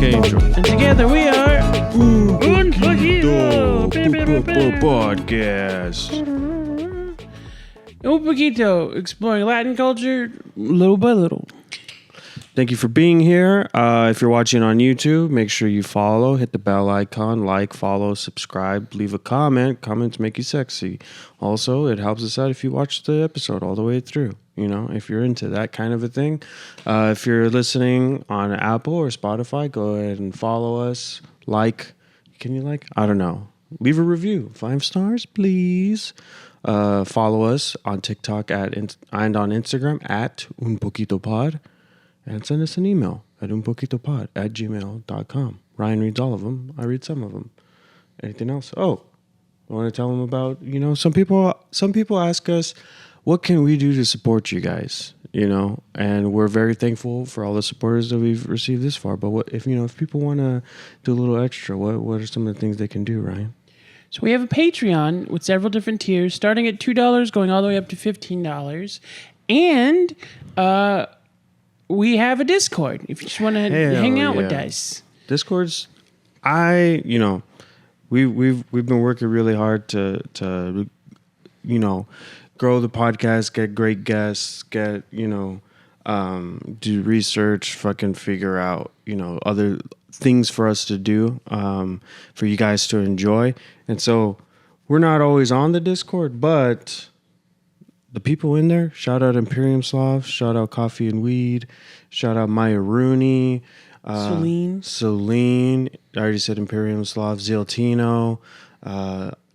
Archangel. And together we are Un Poquito Podcast. Un Poquito, exploring Latin culture little by little. Thank you for being here. If you're watching on YouTube, make sure you follow, hit the bell icon, like, follow, subscribe, leave a comment. Comments make you sexy. Also, it helps us out if you watch the episode all the way through. You know, if you're into that kind of a thing. If you're listening on Apple or Spotify, go ahead and follow us. Like, can you like? I don't know. Leave a review. 5 stars, please. Follow us on TikTok and on Instagram at Un Poquito Pod. And send us an email at unpoquitopod@gmail.com. Ryan reads all of them. I read some of them. Anything else? Oh, I want to tell them about, some people ask us, what can we do to support you guys? And we're very thankful for all the supporters that we've received this far. But what if people want to do a little extra, what are some of the things they can do, Ryan? So we have a Patreon with several different tiers, starting at $2, going all the way up to $15. And we have a Discord if you just want to hang out with us. Discord's, we've been working really hard to grow the podcast, get great guests, get do research, fucking figure out other things for us to do, for you guys to enjoy. And so we're not always on the Discord, but the people in there, shout out Imperium Slav, shout out Coffee and Weed, shout out Maya Rooney, Celine, I already said Imperium Slav, Ziltino,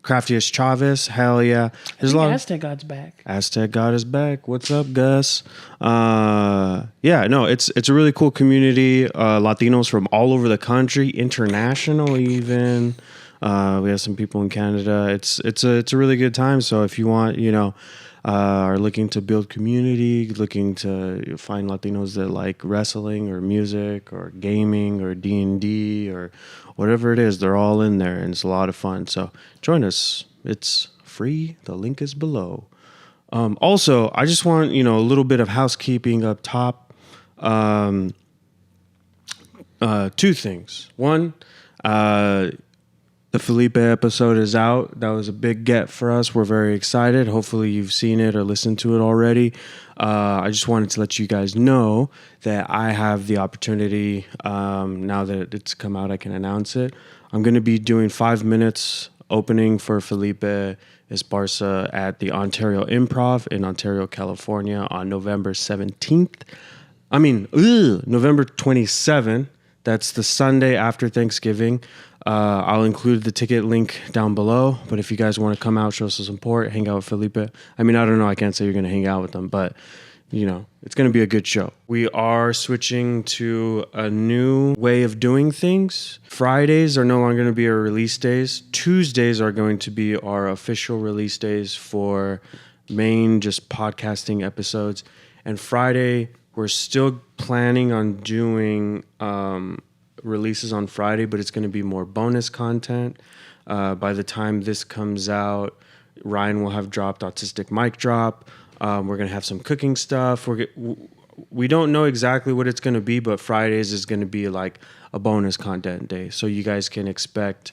Craftiest Chavez, hell yeah. There's a lot. Aztec God's back. Aztec God is back. What's up, Gus? It's a really cool community. Latinos from all over the country, international even. We have some people in Canada. It's a really good time. So if you want, are looking to build community, looking to find Latinos that like wrestling or music or gaming or D&D or whatever it is, they're all in there and it's a lot of fun. So join us. It's free. The link is below. Also, I just want, a little bit of housekeeping up top. 2 things. One, the Felipe episode is out. That was a big get for us. We're very excited. Hopefully you've seen it or listened to it already. I just wanted to let you guys know that I have the opportunity, now that it's come out, I can announce it. I'm going to be doing 5 minutes opening for Felipe Esparza at the Ontario Improv in Ontario, California on November 27th. That's the Sunday after Thanksgiving. I'll include the ticket link down below. But if you guys want to come out, show us some support, hang out with Felipe. I don't know. I can't say you're going to hang out with them, but, it's going to be a good show. We are switching to a new way of doing things. Fridays are no longer going to be our release days. Tuesdays are going to be our official release days for main just podcasting episodes. And Friday, we're still planning on doing releases on Friday, but it's going to be more bonus content. By the time this comes out, Ryan will have dropped Autistic Mic Drop. We're going to have some cooking stuff. We don't know exactly what it's going to be, but Fridays is going to be like a bonus content day. So you guys can expect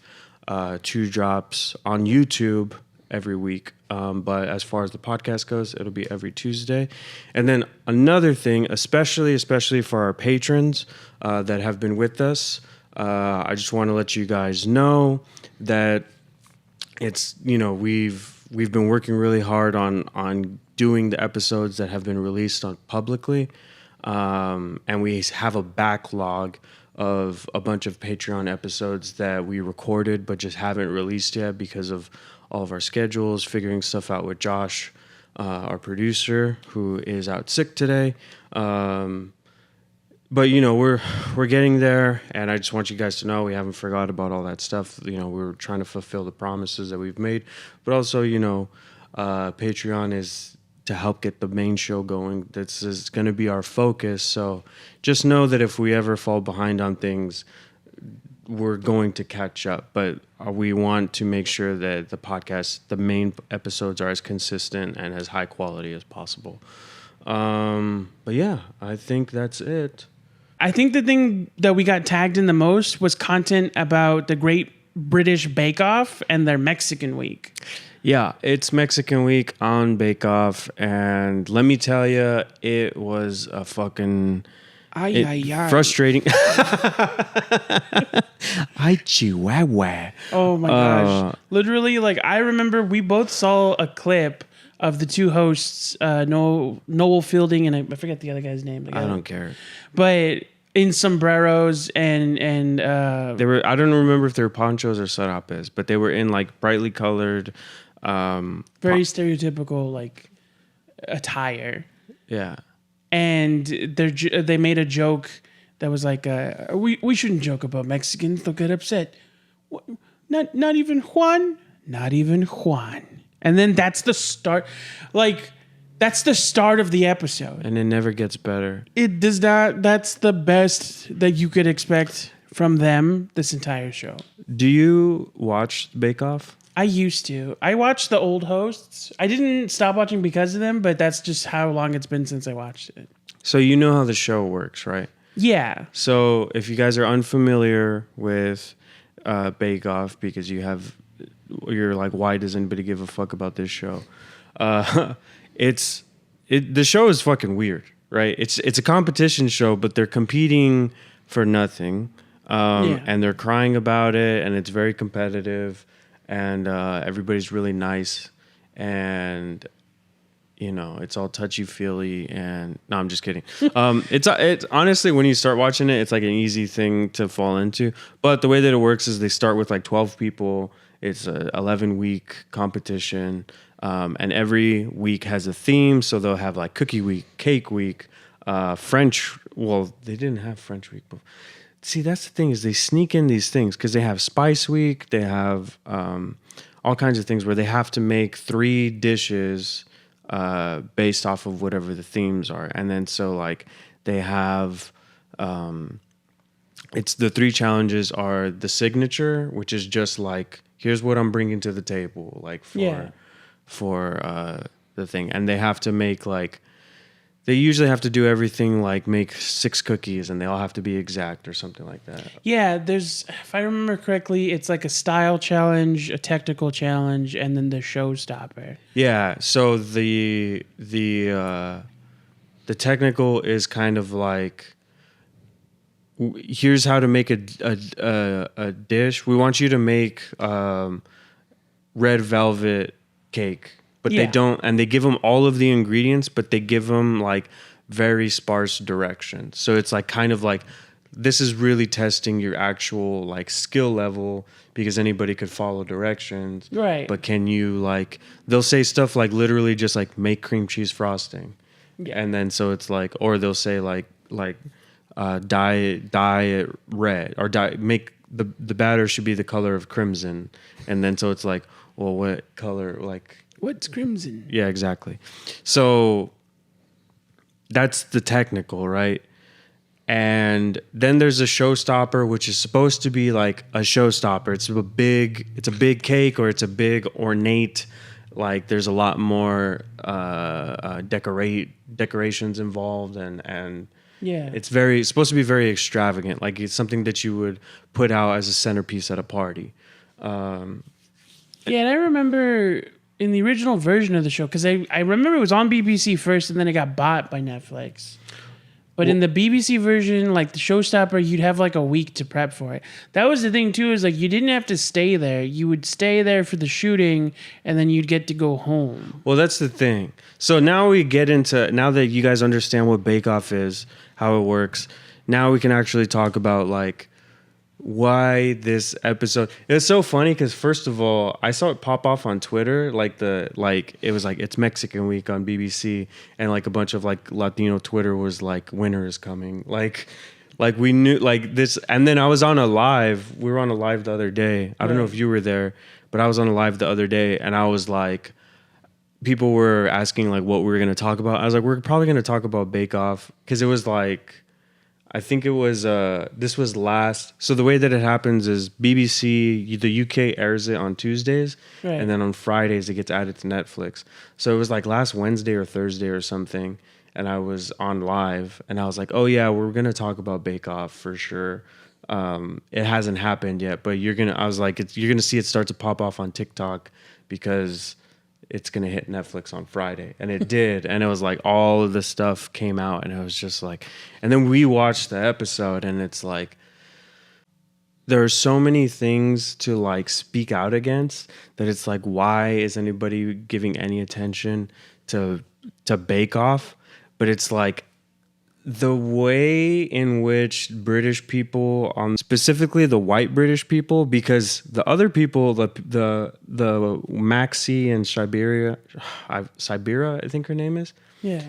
2 drops on YouTube every week. But as far as the podcast goes, it'll be every Tuesday. And then another thing, especially for our patrons that have been with us, I just want to let you guys know that it's, we've been working really hard on doing the episodes that have been released publicly. And we have a backlog of a bunch of Patreon episodes that we recorded but just haven't released yet because of all of our schedules, figuring stuff out with Josh, our producer, who is out sick today. But we're getting there, and I just want you guys to know we haven't forgot about all that stuff. We're trying to fulfill the promises that we've made, but also Patreon is to help get the main show going. This is going to be our focus. So just know that if we ever fall behind on things, we're going to catch up, but we want to make sure that the main episodes are as consistent and as high quality as possible. But yeah, I think that's it. I think the thing that we got tagged in the most was content about the Great British Bake Off and their Mexican Week. Yeah, it's Mexican Week on Bake Off, and let me tell you, it was a fucking frustrating. Hi, Chihuahua. Oh my gosh! Literally, like I remember, we both saw a clip of the two hosts, Noel Fielding and I forget the other guy's name. I don't care, but in sombreros and they were. I don't remember if they were ponchos or sarapes, but they were in like brightly colored. Very stereotypical like attire. Yeah. And they made a joke that was like, we shouldn't joke about Mexicans. They'll get upset. Not even Juan. Not even Juan. And then that's the start. Like, that's the start of the episode. And it never gets better. It does not. That's the best that you could expect from them this entire show. Do you watch Bake Off? I used to. I watched the old hosts. I didn't stop watching because of them, but that's just how long it's been since I watched it. So you know how the show works, right? Yeah. So if you guys are unfamiliar with Bake Off because you're like, why does anybody give a fuck about this show? The show is fucking weird, right? It's a competition show, but they're competing for nothing. And they're crying about it, and it's very competitive. And everybody's really nice, and it's all touchy-feely. And no, I'm just kidding. It's honestly, when you start watching it, it's like an easy thing to fall into. But the way that it works is they start with like 12 people. It's a 11-week competition, and every week has a theme. So they'll have like Cookie Week, Cake Week, French. Well, they didn't have French Week before. See, that's the thing, is they sneak in these things because they have Spice Week. They have all kinds of things where they have to make 3 dishes based off of whatever the themes are. And then so like they have it's the 3 challenges are the signature, which is just like, here's what I'm bringing to the table, like for the thing. And they have to make like, they usually have to do everything like make 6 cookies, and they all have to be exact or something like that. Yeah, if I remember correctly, it's like a style challenge, a technical challenge, and then the showstopper. Yeah, so the technical is kind of like, here's how to make a dish. We want you to make red velvet cake. But they don't, and they give them all of the ingredients, but they give them like very sparse directions. So it's like kind of like, this is really testing your actual like skill level, because anybody could follow directions. Right. But can you like, they'll say stuff like literally just like make cream cheese frosting. Yeah. And then so it's like, or they'll say like dye it red, or make the batter should be the color of crimson. And then so it's like, well, what color, like, what's crimson? Yeah, exactly. So that's the technical, right? And then there's a showstopper, which is supposed to be like a showstopper. It's a big cake, or it's a big ornate, like there's a lot more decorations involved, and yeah, it's supposed to be very extravagant. Like it's something that you would put out as a centerpiece at a party. Yeah, and I remember in the original version of the show, because I remember it was on BBC first, and then it got bought by Netflix. But in the BBC version, like the showstopper, you'd have like a week to prep for it. That was the thing too, is like you didn't have to stay there. You would stay there for the shooting, and then you'd get to go home. Well, that's the thing. So now now that you guys understand what Bake Off is, how it works, now we can actually talk about like why this episode. It's so funny because first of all, I saw it pop off on Twitter, it was like it's Mexican Week on BBC, and like a bunch of like Latino Twitter was like winter is coming, like we knew like this. And then I was on a live. We were on a live the other day. I don't know if you were there, but I was on a live the other day, and I was like, people were asking like what we were going to talk about. I was like, we're probably going to talk about Bake Off, because it was like, I think it was, this was last. So the way that it happens is BBC, the UK airs it on Tuesdays, right, and then on Fridays it gets added to Netflix. So it was like last Wednesday or Thursday or something. and I was on live, and I was like, oh yeah, we're gonna talk about Bake Off for sure. It hasn't happened yet, but you're gonna see it start to pop off on TikTok because it's gonna hit Netflix on Friday, and it did, and it was like all of the stuff came out, and it was just like, and then we watched the episode, and it's like there are so many things to like speak out against that it's like, why is anybody giving any attention to Bake Off? But it's like the way in which British people, specifically the white British people, because the other people, the Maxi and Siberia, I think her name is. Yeah.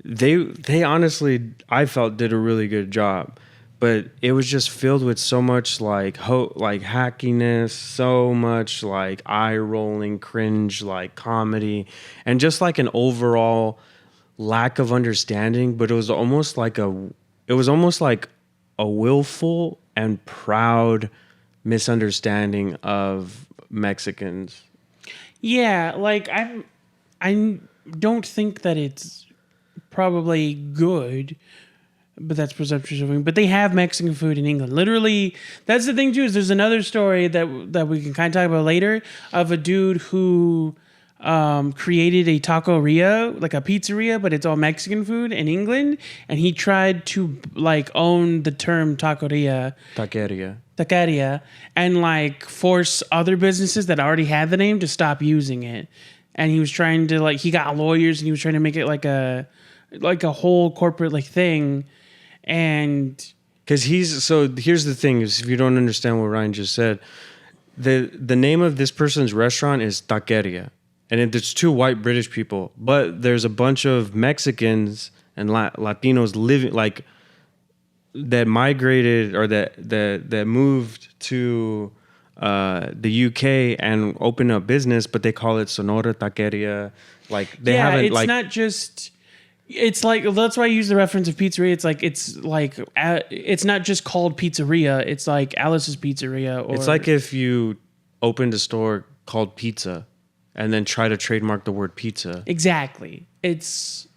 They honestly, I felt, did a really good job, but it was just filled with so much like hackiness, so much like eye rolling, cringe, like comedy, and just like an overall lack of understanding. But it was almost like a willful and proud misunderstanding of Mexicans. Yeah, like I don't think that it's probably good, but that's presumptuous of me. But they have Mexican food in England. Literally, that's the thing too. Is there's another story that we can kind of talk about later of a dude who created a taqueria, like a pizzeria, but it's all Mexican food in England, and he tried to like own the term taqueria, and like force other businesses that already had the name to stop using it. And he was trying to like, he got lawyers and he was trying to make it like a whole corporate like thing. And because here's the thing is, if you don't understand what Ryan just said, the name of this person's restaurant is Taqueria. And it's two white British people, but there's a bunch of Mexicans and Latinos living like that migrated or that moved to the UK and opened up business, but they call it Sonora Taqueria. Like they haven't. It's like, not just. It's like, that's why I use the reference of pizzeria. It's not just called pizzeria. It's like Alice's Pizzeria. Or it's like if you opened a store called Pizza and then try to trademark the word pizza. Exactly. It's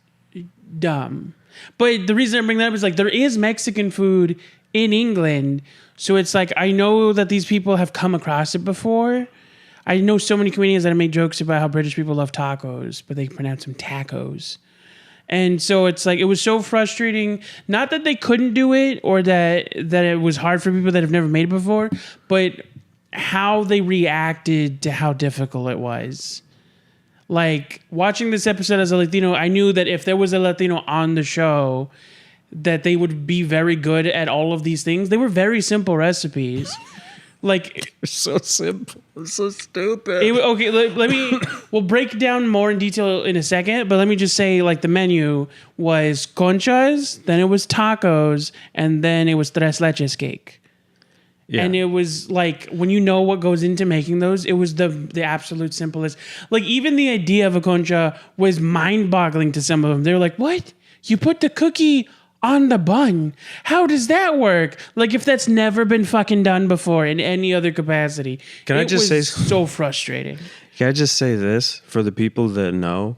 dumb. But the reason I bring that up is like there is Mexican food in England. So it's like, I know that these people have come across it before. I know so many comedians that have made jokes about how British people love tacos, but they pronounce them tacos. And so it's like, it was so frustrating. Not that they couldn't do it or that it was hard for people that have never made it before, but how they reacted to how difficult it was. Like watching this episode as a Latino, I knew that if there was a Latino on the show, that they would be very good at all of these things. They were very simple recipes. Like so simple, so stupid. We'll break down more in detail in a second, but let me just say, like, the menu was conchas, then it was tacos, and then it was tres leches cake. Yeah. And it was like, when you know what goes into making those, it was the absolute simplest. Like, even the idea of a concha was mind-boggling to some of them. They were like, what? You put the cookie on the bun? How does that work? Like, if that's never been fucking done before in any other capacity. Can I just say so frustrating. Can I just say this for the people that know?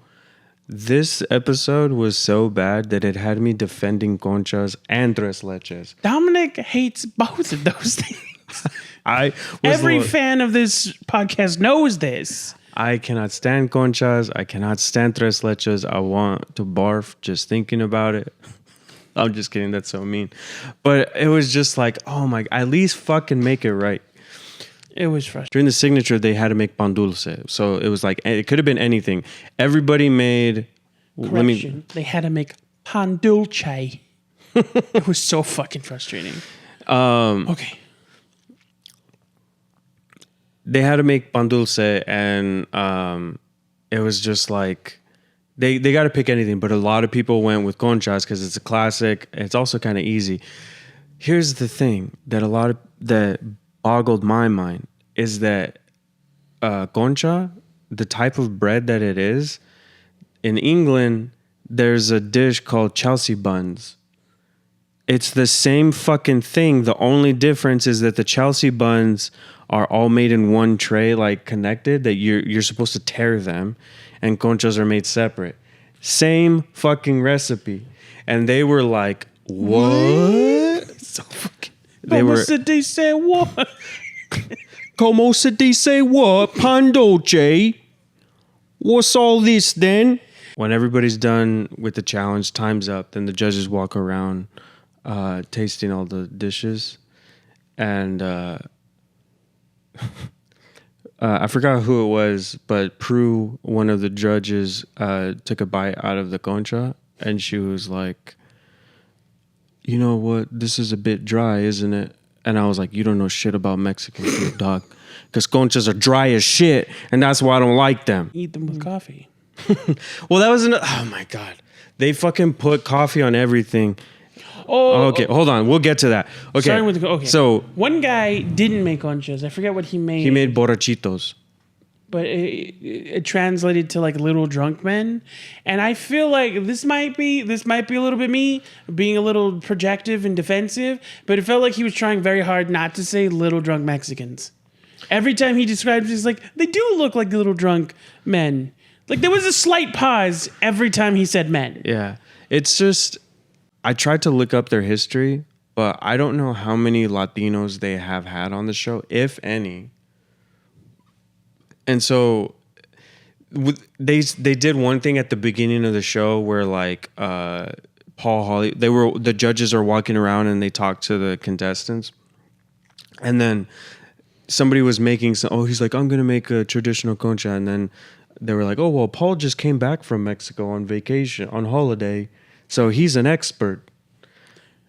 This episode was so bad that it had me defending conchas and tres leches. Dominic hates both of those things. Every fan of this podcast knows this. I cannot stand conchas. I cannot stand tres leches. I want to barf just thinking about it. I'm just kidding. That's so mean. But it was just like, oh my, at least fucking make it right. It was frustrating. During the signature, they had to make pan dulce. So it was like, it could have been anything. Everybody made... They had to make pan dulce. It was so fucking frustrating. Okay. They had to make pan dulce, and it was just like... They got to pick anything, but a lot of people went with conchas because it's a classic. It's also kind of easy. Here's the thing that boggled my mind is that concha, the type of bread that it is, in England, there's a dish called Chelsea buns. It's the same fucking thing. The only difference is that the Chelsea buns are all made in one tray, like connected, that you're supposed to tear them, and conchas are made separate. Same fucking recipe. And they were like, what? So fucking... Como se dice what? Como se dice what? Pan dolce? What's all this then? When everybody's done with the challenge, time's up, then the judges walk around tasting all the dishes. And I forgot who it was, but Prue, one of the judges, took a bite out of the concha, and she was like, you know what? This is a bit dry, isn't it? And I was like, you don't know shit about Mexican food, dog. Because conchas are dry as shit, and that's why I don't like them. Eat them with coffee. Well, that was oh my God. They fucking put coffee on everything. Oh, okay. Hold on. We'll get to that. Okay. Starting with okay. So one guy didn't make conchas. I forget what he made. He made borrachitos. But it translated to like little drunk men, and I feel like this might be a little bit me being a little projective and defensive, but it felt like he was trying very hard not to say little drunk Mexicans. Every time he describes it, he's like, they do look like little drunk men. Like there was a slight pause every time he said men. Yeah, it's just I tried to look up their history, but I don't know how many Latinos they have had on the show, if any. And so they did one thing at the beginning of the show where like Paul Holly, the judges are walking around and they talk to the contestants, and then somebody was making he's like, I'm gonna make a traditional concha, and then they were like, oh well, Paul just came back from Mexico on vacation on holiday, so he's an expert.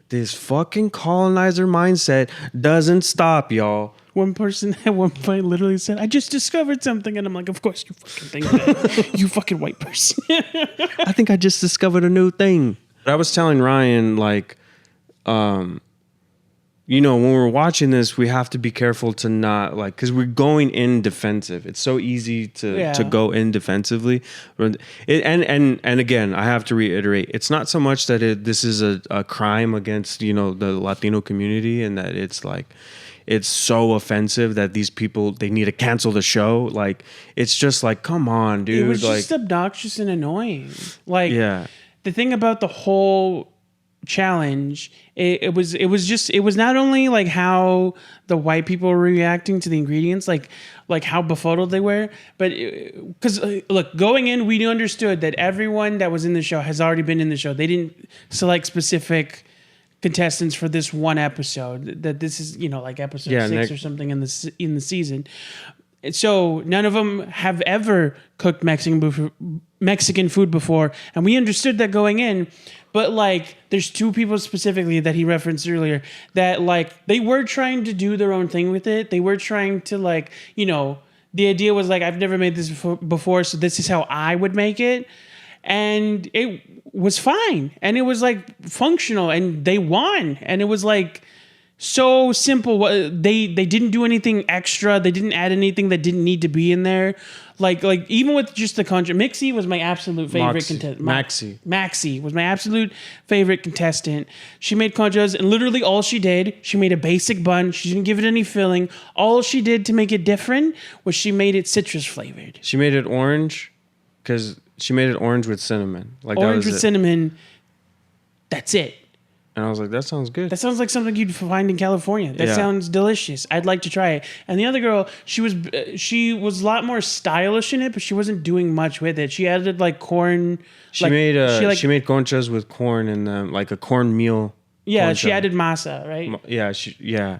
This fucking colonizer mindset doesn't stop, y'all. One person at one point literally said, I just discovered something. And I'm like, of course you fucking think that. You fucking white person. I think I just discovered a new thing. I was telling Ryan, like, you know, when we're watching this, we have to be careful to not, like, because we're going in defensive. It's so easy to go in defensively. And again, I have to reiterate, it's not so much that this is a crime against, you know, the Latino community, and that it's like, it's so offensive that these people, they need to cancel the show. Like, it's just like, come on, dude. It was like, just obnoxious and annoying. Like, yeah. The thing about the whole challenge, it was not only like how the white people were reacting to the ingredients, like how befuddled they were, but because look, going in, we understood that everyone that was in the show has already been in the show. They didn't select specific contestants for this one episode, that this is, you know, like episode 6 or something in the season. So none of them have ever cooked Mexican food before, and we understood that going in. But like, there's two people specifically that he referenced earlier that like they were trying to do their own thing with it. They were trying to, like, you know, the idea was like, I've never made this before, so this is how I would make it. And it was fine, and it was like functional, and they won, and it was like so simple. They didn't do anything extra. They didn't add anything that didn't need to be in there. Like even with just the concha, Mixie was my absolute favorite contestant. Maxie was my absolute favorite contestant. She made conchas, and literally all she did, she made a basic bun. She didn't give it any filling. All she did to make it different was she made it citrus flavored. She made it orange because she made it orange with cinnamon. Like orange with cinnamon. That's it. And I was like, that sounds good. That sounds like something you'd find in California. That sounds delicious. I'd like to try it. And the other girl, she was a lot more stylish in it, but she wasn't doing much with it. She added like corn. She made conchas with corn in them, like a cornmeal. Yeah, concha. She added masa, right? Yeah.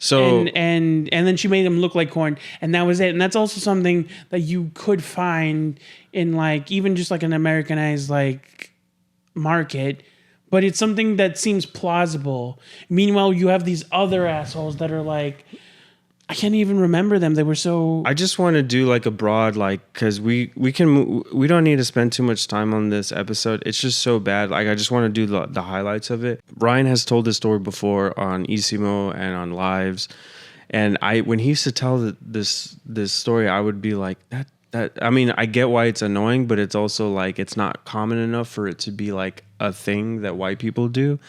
So and then she made them look like corn, and that was it. And that's also something that you could find in like even just like an Americanized like market. But it's something that seems plausible. Meanwhile, you have these other assholes that are like, I can't even remember them. They were so... I just want to do like a broad, like, because we don't need to spend too much time on this episode. It's just so bad. Like, I just want to do the highlights of it. Ryan has told this story before on Isimo and on Lives. And when he used to tell this story, I would be like, I mean, I get why it's annoying, but it's also like it's not common enough for it to be like a thing that white people do.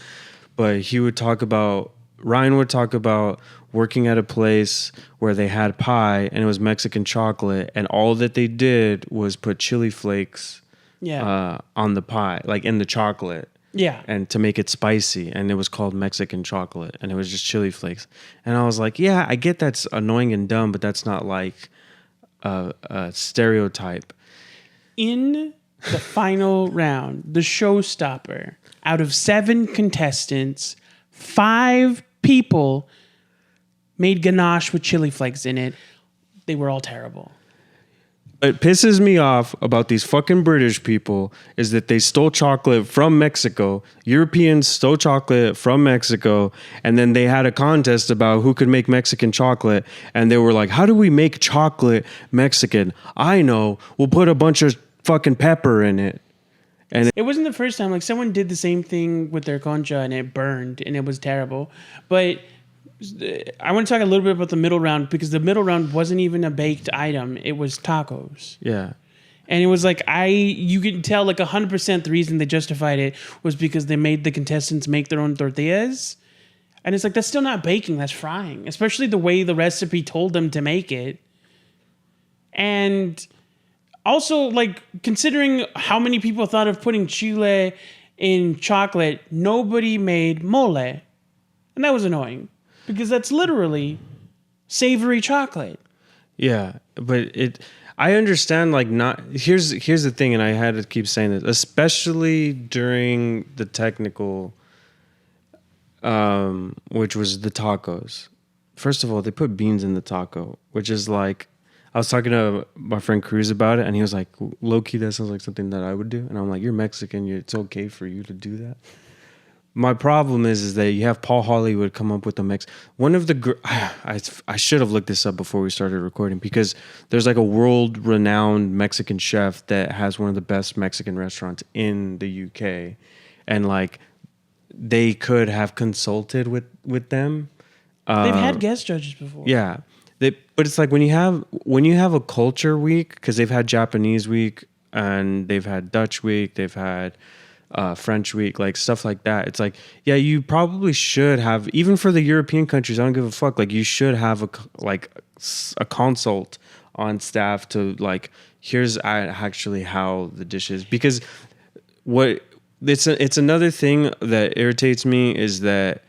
But Ryan would talk about working at a place where they had pie and it was Mexican chocolate, and all that they did was put chili flakes on the pie, like in the chocolate. Yeah. And to make it spicy, and it was called Mexican chocolate, and it was just chili flakes. And I was like, yeah, I get that's annoying and dumb, but that's not like a stereotype. In the final round, the showstopper, out of 7 contestants, 5 people made ganache with chili flakes in it. They were all terrible. What pisses me off about these fucking British people is that they stole chocolate from Mexico. Europeans stole chocolate from Mexico, and then they had a contest about who could make Mexican chocolate, and they were like, how do we make chocolate Mexican? I know, we'll put a bunch of fucking pepper in it. And it wasn't the first time. Like, someone did the same thing with their concha, and it burned, and it was terrible. But I want to talk a little bit about the middle round, because the middle round wasn't even a baked item. It was tacos. Yeah. And it was like, you could tell like 100% the reason they justified it was because they made the contestants make their own tortillas. And it's like, that's still not baking, that's frying. Especially the way the recipe told them to make it. And also, like, considering how many people thought of putting chile in chocolate, nobody made mole. And that was annoying. Because that's literally savory chocolate. Yeah, but I understand, like, not here's the thing, and I had to keep saying this, especially during the technical, which was the tacos. First of all, they put beans in the taco, which is like, I was talking to my friend Cruz about it, and he was like, low key, that sounds like something that I would do. And I'm like, you're Mexican, it's okay for you to do that. My problem is that you have Paul Hollywood come up with one of the I should have looked this up before we started recording, because there's like a world-renowned Mexican chef that has one of the best Mexican restaurants in the UK, and like they could have consulted with them. They've had guest judges before. Yeah, but it's like when you have a culture week, because they've had Japanese week and they've had Dutch week, they've had French week, like stuff like that. It's like, yeah, you probably should have, even for the European countries, I don't give a fuck. Like, you should have a consult on staff to like, here's actually how the dish is. Because it's another thing that irritates me is that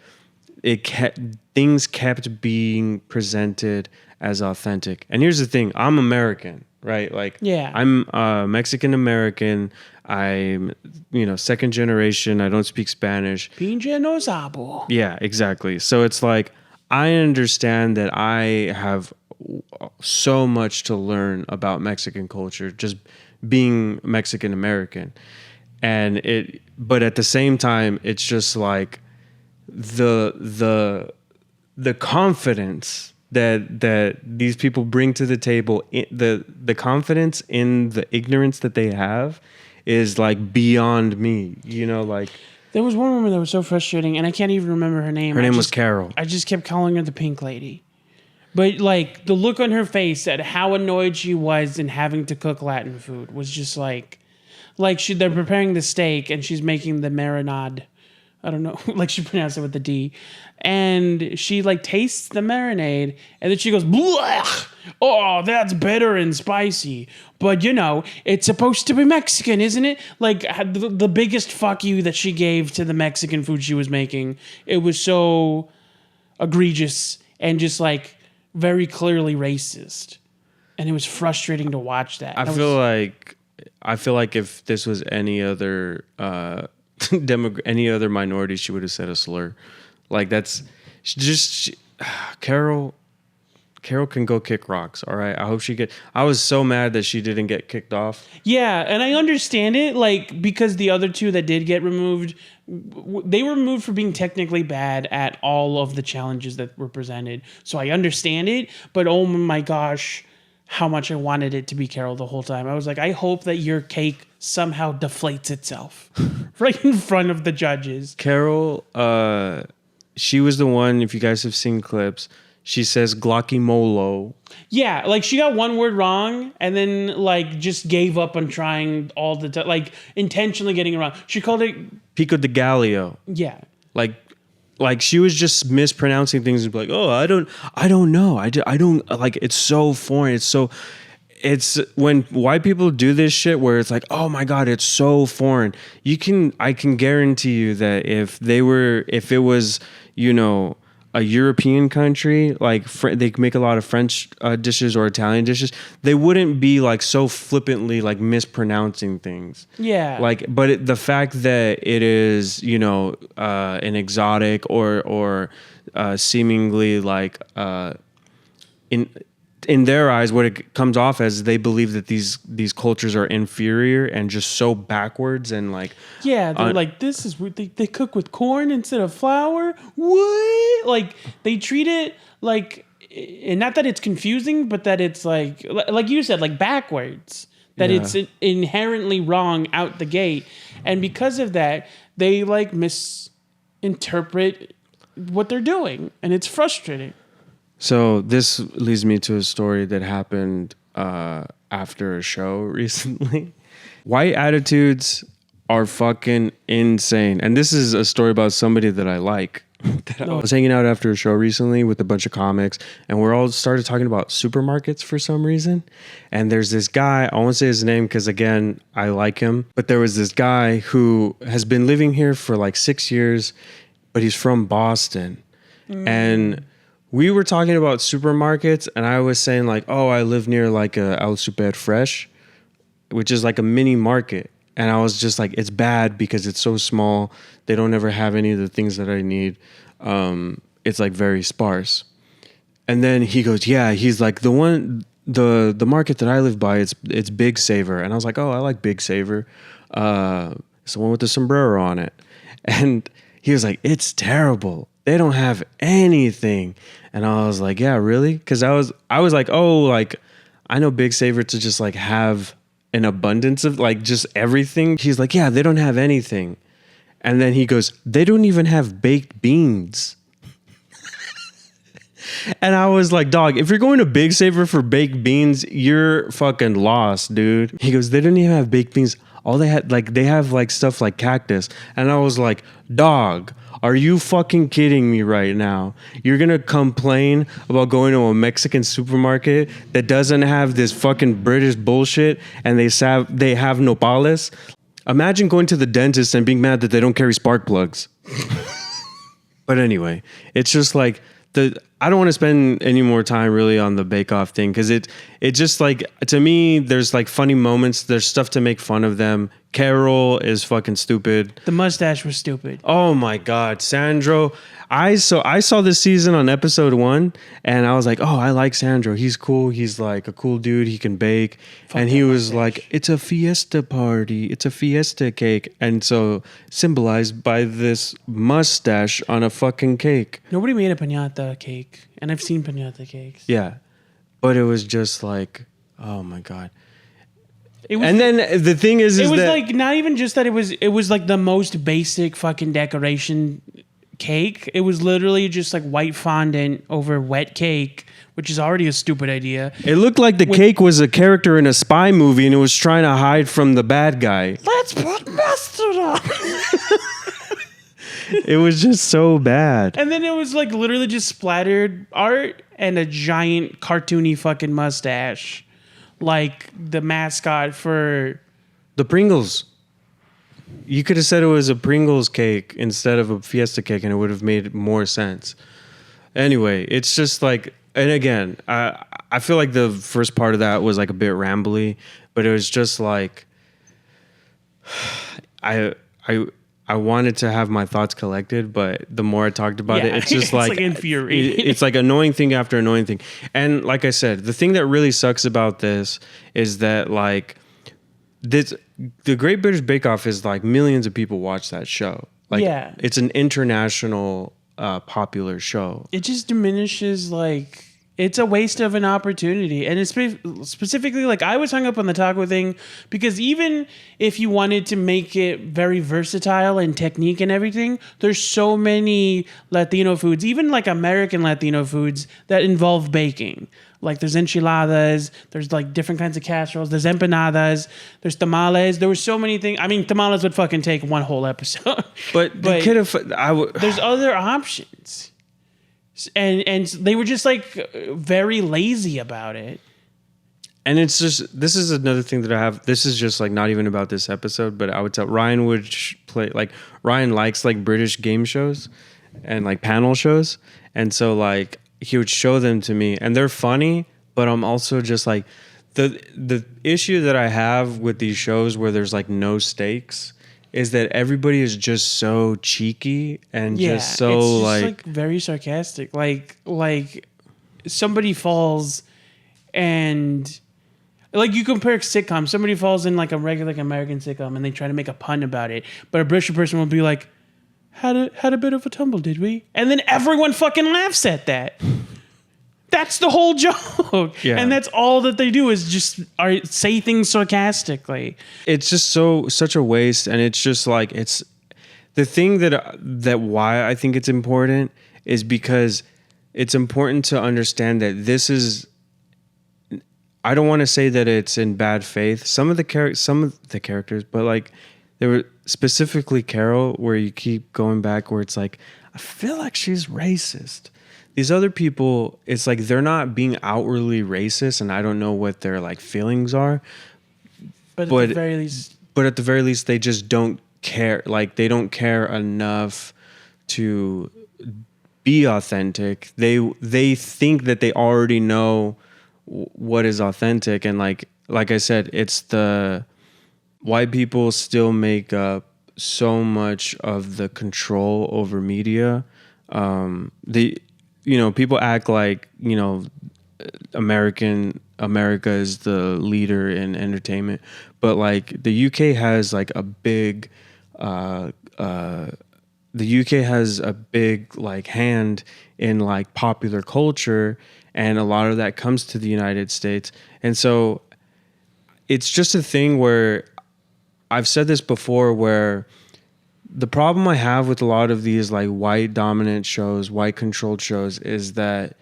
things kept being presented as authentic. And here's the thing, I'm American, right? Like, yeah, I'm Mexican American. I'm, second generation. I don't speak Spanish. Pinche no sabo. Yeah, exactly. So it's like, I understand that I have so much to learn about Mexican culture, just being Mexican American. But at the same time, it's just like the confidence that these people bring to the table, the confidence in the ignorance that they have is like beyond me, like. There was one woman that was so frustrating, and I can't even remember her name. Her name was Carol. I just kept calling her the pink lady. But like the look on her face at how annoyed she was in having to cook Latin food was just like they're preparing the steak and she's making the marinade. I don't know, like she pronounced it with the D. And she like tastes the marinade and then she goes, blech! Oh, that's bitter and spicy. But it's supposed to be Mexican, isn't it? Like the biggest fuck you that she gave to the Mexican food she was making. It was so egregious and just like very clearly racist. And it was frustrating to watch that. I feel like if this was any other any other minority, she would have said a slur. Like Carol can go kick rocks. All right. I hope I was so mad that she didn't get kicked off. Yeah. And I understand it, like, because the other two that did get removed, they were removed for being technically bad at all of the challenges that were presented. So I understand it, but oh my gosh, how much I wanted it to be Carol the whole time. I was like, I hope that your cake somehow deflates itself right in front of the judges. Carol, she was the one, if you guys have seen clips, she says Glockimolo. Yeah, like she got one word wrong and then like just gave up on trying all the time, like intentionally getting it wrong. She called it Pico de Gallo. Yeah. Like she was just mispronouncing things and be like, oh, I don't know. I don't, like, it's so foreign. It's so, it's when white people do this shit where it's like, oh my God, it's so foreign. I can guarantee you that if it was, you know, a European country, like they make a lot of French dishes or Italian dishes, they wouldn't be like so flippantly like mispronouncing things. Yeah. Like, but the fact that it is, you know, an exotic or seemingly like in their eyes, what it comes off as, they believe that these cultures are inferior and just so backwards and like, yeah, they're like, this is they cook with corn instead of flour. What? Like they treat it like, and not that it's confusing, but that it's like you said, like backwards. That it's inherently wrong out the gate, and because of that, they like misinterpret what they're doing, and it's frustrating. So this leads me to a story that happened after a show recently. White attitudes are fucking insane. And this is a story about somebody that I like. I was hanging out after a show recently with a bunch of comics, and we're all started talking about supermarkets for some reason. And there's this guy, I won't say his name because, again, I like him. But there was this guy who has been living here for like 6 years, but he's from Boston. And we were talking about supermarkets, and I was saying like, oh, I live near like a El Super Fresh, which is like a mini market. And I was just like, it's bad because it's so small. They don't ever have any of the things that I need. It's like very sparse. And then he goes, yeah, he's like the market that I live by, it's Big Saver. And I was like, oh, I like Big Saver. It's the one with the sombrero on it. And he was like, it's terrible. They don't have anything. And I was like, yeah, really? Because I was like, oh, like I know Big Saver to just like have an abundance of like just everything. He's like, yeah, they don't have anything. And then he goes, they don't even have baked beans. And I was like, dog, if you're going to Big Saver for baked beans, you're fucking lost, dude. He goes, they don't even have baked beans. All they had, like, they have like stuff like cactus. And I was like, dog, are you fucking kidding me right now? You're going to complain about going to a Mexican supermarket that doesn't have this fucking British bullshit and they have nopales? Imagine going to the dentist and being mad that they don't carry spark plugs. But anyway, it's just like I don't want to spend any more time really on the Bake Off thing because it just like, to me, there's like funny moments. There's stuff to make fun of them. Carol is fucking stupid. The mustache was stupid. Oh my God, Sandro. I saw this season on episode 1 and I was like, oh, I like Sandro. He's cool. He's like a cool dude. He can bake. And he was like, it's a fiesta party. It's a fiesta cake. And so symbolized by this mustache on a fucking cake. Nobody made a piñata cake. And I've seen piñata cakes. Yeah. But it was just like, oh my God. And then the thing is it was that, like not even just that it was like the most basic fucking decoration cake. It was literally just like white fondant over wet cake, which is already a stupid idea. It looked like the cake was a character in a spy movie and it was trying to hide from the bad guy. Let's put mustard on. It was just so bad. And then it was like literally just splattered art and a giant cartoony fucking mustache. Like the mascot for the Pringles. You could have said it was a Pringles cake instead of a Fiesta cake and it would have made more sense. Anyway, it's just like, and again, I feel like the first part of that was like a bit rambly, but it was just like, I wanted to have my thoughts collected, but the more I talked about it, it's just it's like infuriating. It's like annoying thing after annoying thing. And like I said, the thing that really sucks about this is that like the Great British Bake Off is like millions of people watch that show. Like it's an international popular show. It just diminishes like. It's a waste of an opportunity. And it's specifically, like, I was hung up on the taco thing because even if you wanted to make it very versatile and technique and everything, there's so many Latino foods, even like American Latino foods that involve baking. Like there's enchiladas, there's like different kinds of casseroles, there's empanadas, there's tamales. There were so many things. I mean, tamales would fucking take one whole episode. But there's other options. And they were just like very lazy about it. And it's just, this is another thing that I have. This is just like not even about this episode, but I would tell Ryan would play, like, Ryan likes like British game shows and like panel shows. And so like he would show them to me and they're funny, but I'm also just like, the issue that I have with these shows where there's like no stakes is that everybody is just so cheeky and just so it's just like very sarcastic. Like somebody falls and like you compare sitcoms, somebody falls in like a regular like American sitcom and they try to make a pun about it, but a British person will be like, had a bit of a tumble, did we? And then everyone fucking laughs at that. That's the whole joke. Yeah. And that's all that they do is just say things sarcastically. It's just such a waste. And it's just like, it's the thing that why I think it's important is because it's important to understand that this is, I don't want to say that it's in bad faith. Some of the characters, but like there were specifically Carol, where you keep going back, where it's like, I feel like she's racist. These other people, it's like they're not being outwardly racist, and I don't know what their like feelings are. But at the very least, they just don't care. Like they don't care enough to be authentic. They think that they already know what is authentic, and like I said, it's the white people still make up so much of the control over media. People act like America is the leader in entertainment, but like the UK has like a big like hand in like popular culture, and a lot of that comes to the United States. And so it's just a thing where I've said this before, where the problem I have with a lot of these like white dominant shows, white controlled shows, is that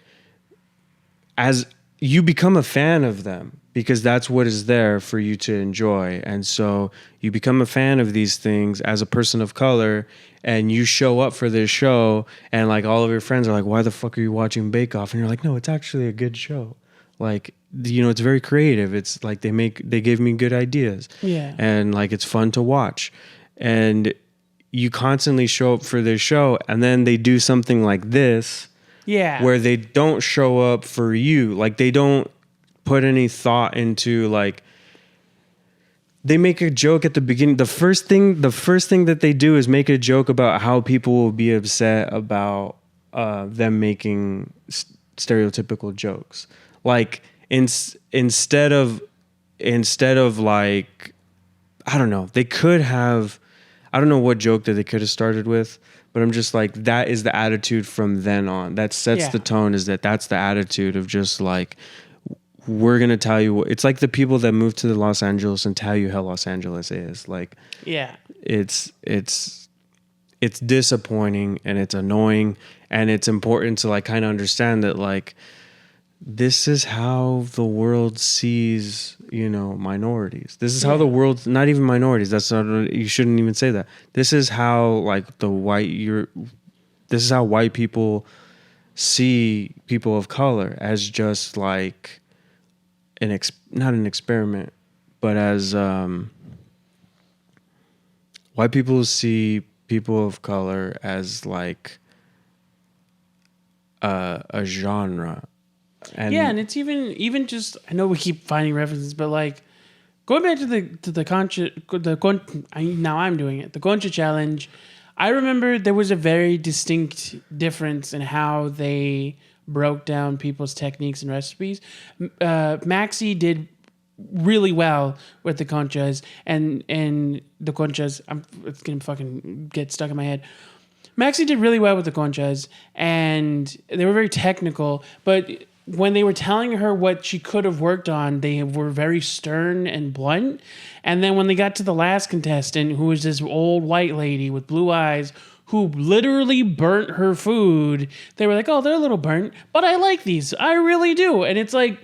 as you become a fan of them because that's what is there for you to enjoy. And so you become a fan of these things as a person of color, and you show up for this show and like all of your friends are like, why the fuck are you watching Bake Off? And you're like, no, it's actually a good show. Like, it's very creative. It's like they gave me good ideas. Yeah. And like, it's fun to watch. And you constantly show up for their show, and then they do something like this. Yeah. Where they don't show up for you. Like they don't put any thought into like, they make a joke at the beginning. The first thing that they do is make a joke about how people will be upset about them making stereotypical jokes. Like instead of like, I don't know, they could have, I don't know what joke that they could have started with, but I'm just like, that is the attitude from then on. That sets the tone, is that's the attitude of just like, we're going to tell you it's like the people that move to Los Angeles and tell you how Los Angeles is. Like, yeah, it's disappointing and it's annoying, and it's important to like kind of understand that like, this is how the world sees, minorities. This is how the world, not even minorities. That's not, you shouldn't even say that. This is how like this is how white people see people of color, as just like not an experiment, but as white people see people of color as like a genre. And it's even just, I know we keep finding references, but like going back to the Concha, now I'm doing it, the Concha challenge. I remember there was a very distinct difference in how they broke down people's techniques and recipes. Maxi did really well with the conchas, and the conchas, it's gonna fucking get stuck in my head. Maxi did really well with the conchas, and they were very technical, but when they were telling her what she could have worked on, they were very stern and blunt. And then when they got to the last contestant, who was this old white lady with blue eyes, who literally burnt her food, they were like, oh, they're a little burnt, but I like these. I really do. And it's like,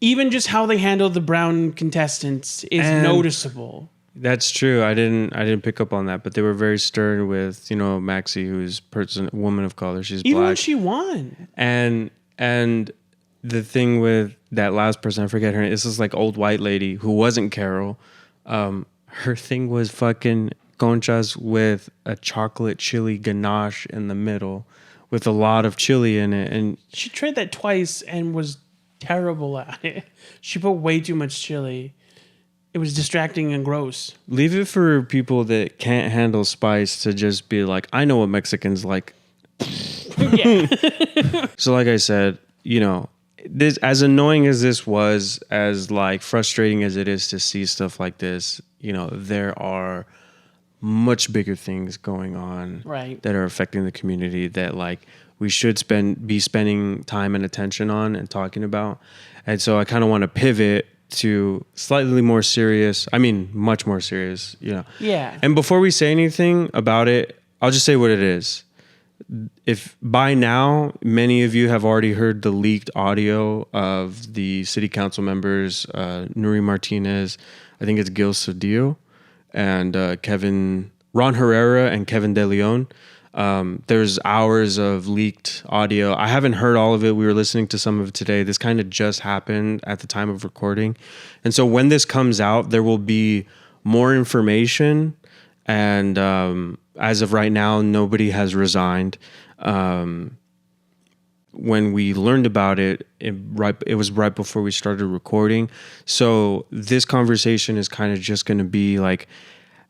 even just how they handle the brown contestants is noticeable. That's true. I didn't pick up on that, but they were very stern with, Maxi, who's woman of color. She's even black. when she won. And the thing with that last person, I forget her name. This is like old white lady who wasn't Carol. Her thing was fucking conchas with a chocolate chili ganache in the middle with a lot of chili in it. And she tried that twice and was terrible at it. She put way too much chili. It was distracting and gross. Leave it for people that can't handle spice to just be like, I know what Mexicans like. Yeah. So like I said, this, as annoying as this was, as like frustrating as it is to see stuff like this, there are much bigger things going on that are affecting the community that like we should be spending time and attention on and talking about. And so I kind of want to pivot to slightly more serious, much more serious, Yeah. And before we say anything about it, I'll just say what it is. If by now many of you have already heard the leaked audio of the city council members, Nuri Martinez, I think it's Gil Cedillo, and Ron Herrera and Kevin De Leon. There's hours of leaked audio. I haven't heard all of it. We were listening to some of it today. This kind of just happened at the time of recording. And so when this comes out, there will be more information. And as of right now, nobody has resigned. When we learned about it, it was right before we started recording. So this conversation is kind of just going to be like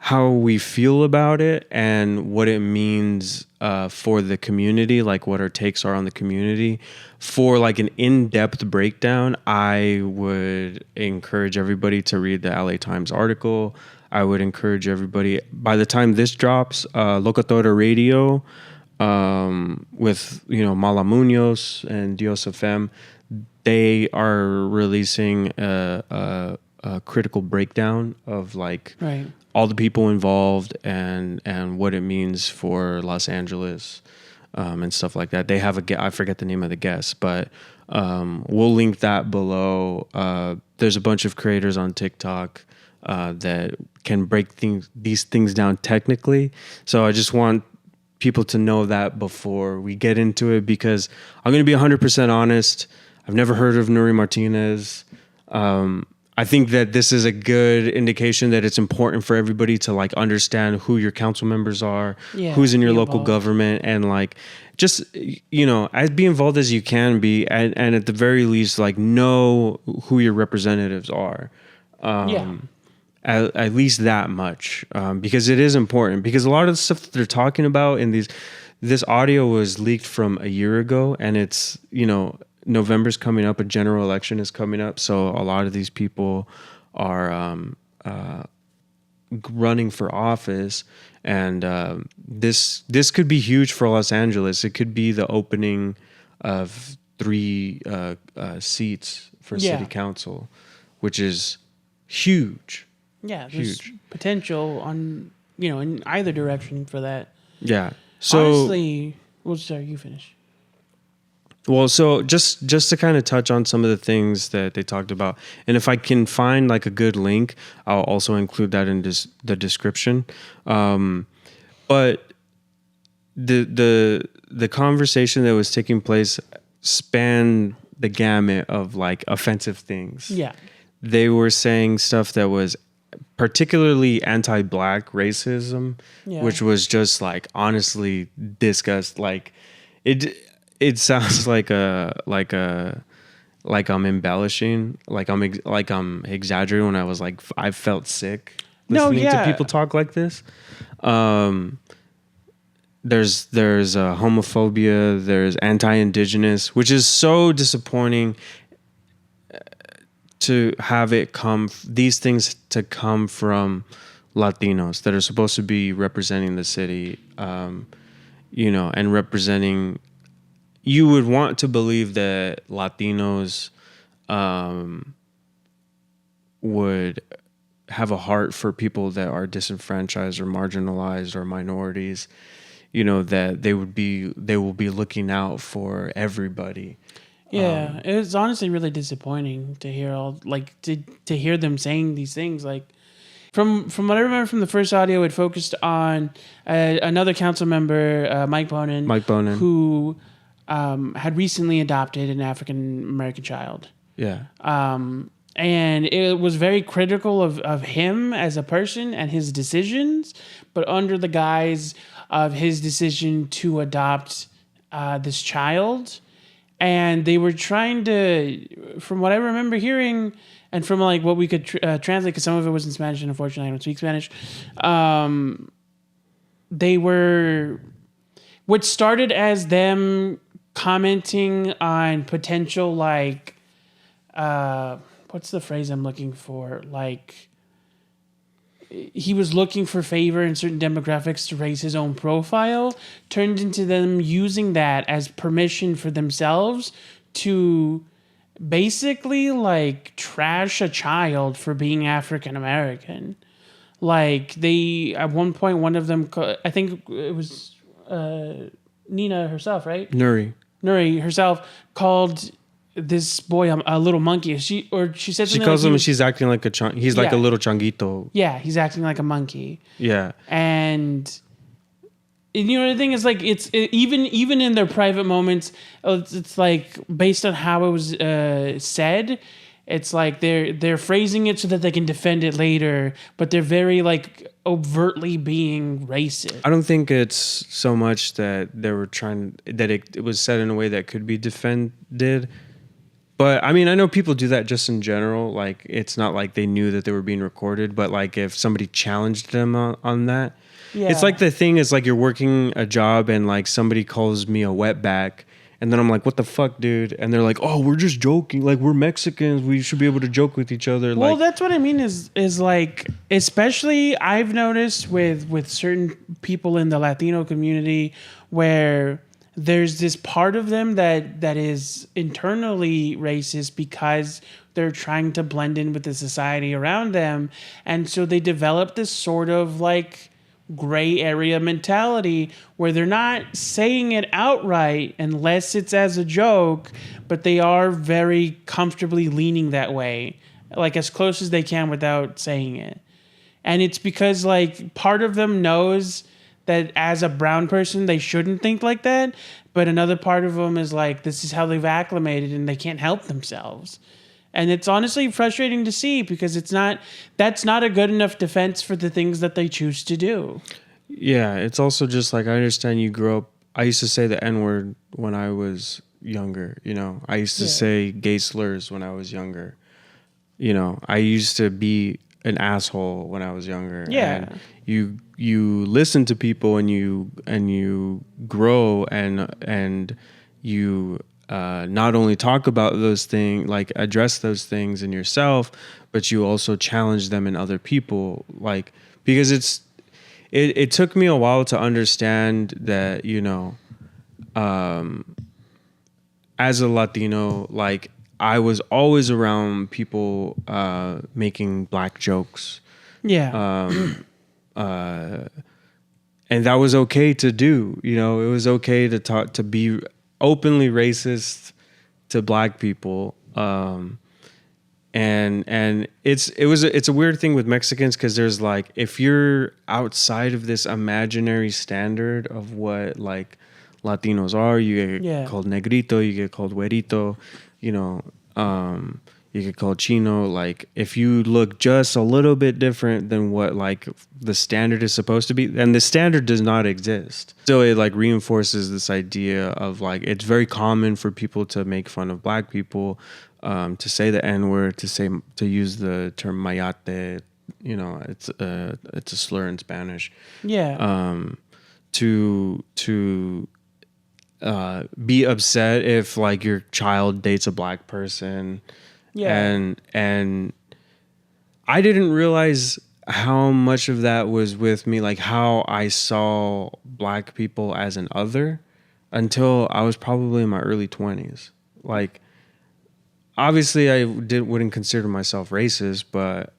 how we feel about it and what it means for the community, like what our takes are on the community. For like an in-depth breakdown, I would encourage everybody to read the LA Times article. I would encourage everybody, by the time this drops, Locatora Radio with Mala Munoz and Dios FM, they are releasing a critical breakdown of like all the people involved and what it means for Los Angeles and stuff like that. They have I forget the name of the guest, but we'll link that below. There's a bunch of creators on TikTok that can break these things down technically. So I just want people to know that before we get into it, because I'm going to be 100% honest. I've never heard of Nuri Martinez. I think that this is a good indication that it's important for everybody to like understand who your council members are, who's in your local government, and like just, as be involved as you can be, and at the very least, like know who your representatives are. At least that much, because it is important, because a lot of the stuff that they're talking about in this audio was leaked from a year ago, and it's, November's coming up, a general election is coming up. So a lot of these people are running for office, and this could be huge for Los Angeles. It could be the opening of 3 seats for city council, which is huge. Yeah, there's potential on, in either direction for that. Yeah. So honestly, sorry, you finish. Well, so just to kind of touch on some of the things that they talked about, and if I can find like a good link, I'll also include that in the description. But the conversation that was taking place spanned the gamut of like offensive things. Yeah, they were saying stuff that was particularly anti-black racism, which was just like honestly disgust. Like it sounds like I'm embellishing, like I'm exaggerating when I was like I felt sick listening to people talk like this. There's homophobia, there's anti-indigenous, which is so disappointing to have these things to come from Latinos that are supposed to be representing the city, and representing. You would want to believe that Latinos would have a heart for people that are disenfranchised or marginalized or minorities, that they will be looking out for everybody. Yeah, it was honestly really disappointing to hear to hear them saying these things. Like from what I remember from the first audio, it focused on another council member, Mike Bonin, who had recently adopted an African American child. Yeah. And it was very critical of him as a person and his decisions, but under the guise of his decision to adopt this child. And they were trying to, from what I remember hearing, and from like what we could translate, because some of it was in Spanish, and unfortunately I don't speak Spanish. They were, what started as them commenting on potential like, what's the phrase I'm looking for? Like, he was looking for favor in certain demographics to raise his own profile, turned into them using that as permission for themselves to basically like trash a child for being African American. Like they, at one point, one of them, I think it was Nina herself, right? Nuri herself called this boy a little monkey. She said she calls him. She's acting like a he's like a little changuito. Yeah, he's acting like a monkey. Yeah, and you know the thing is like even in their private moments, it's like based on how it was said. It's like they're phrasing it so that they can defend it later, but they're very like overtly being racist. I don't think it's so much that they were trying that it was said in a way that could be defended. But I mean, I know people do that just in general. Like, it's not like they knew that they were being recorded, but like if somebody challenged them on that, it's like the thing is like you're working a job and like somebody calls me a wetback, and then I'm like, what the fuck, dude? And they're like, oh, we're just joking. Like, we're Mexicans. We should be able to joke with each other. Well, like, that's what I mean is like, especially I've noticed with certain people in the Latino community where there's this part of them that is internally racist because they're trying to blend in with the society around them. And so they develop this sort of like gray area mentality where they're not saying it outright unless it's as a joke, but they are very comfortably leaning that way, like as close as they can without saying it. And it's because like part of them knows that as a brown person, they shouldn't think like that. But another part of them is like, this is how they've acclimated and they can't help themselves. And it's honestly frustrating to see because that's not a good enough defense for the things that they choose to do. Yeah, it's also just like, I understand you grew up, I used to say the N-word when I was younger, you know. I used to say gay slurs when I was younger. You know, I used to be an asshole when I was younger. Yeah. And you listen to people and you grow and you not only talk about those things, like address those things in yourself, but you also challenge them in other people. Like, because it took me a while to understand that, you know, as a Latino, like I was always around people making black jokes. Yeah. And that was okay to do. You know, it was okay to talk, to be openly racist to black people. And it's a weird thing with Mexicans because there's like, if you're outside of this imaginary standard of what like Latinos are, you get called negrito, you get called güerito, you know, you get called chino. Like if you look just a little bit different than what like the standard is supposed to be, and the standard does not exist. So it like reinforces this idea of like, it's very common for people to make fun of black people, to say the N-word, to use the term mayate, you know, it's a slur in Spanish. Yeah. To be upset if like your child dates a black person. Yeah. And I didn't realize how much of that was with me, like how I saw black people as an other until I was probably in my early 20s. Like, obviously I wouldn't consider myself racist, but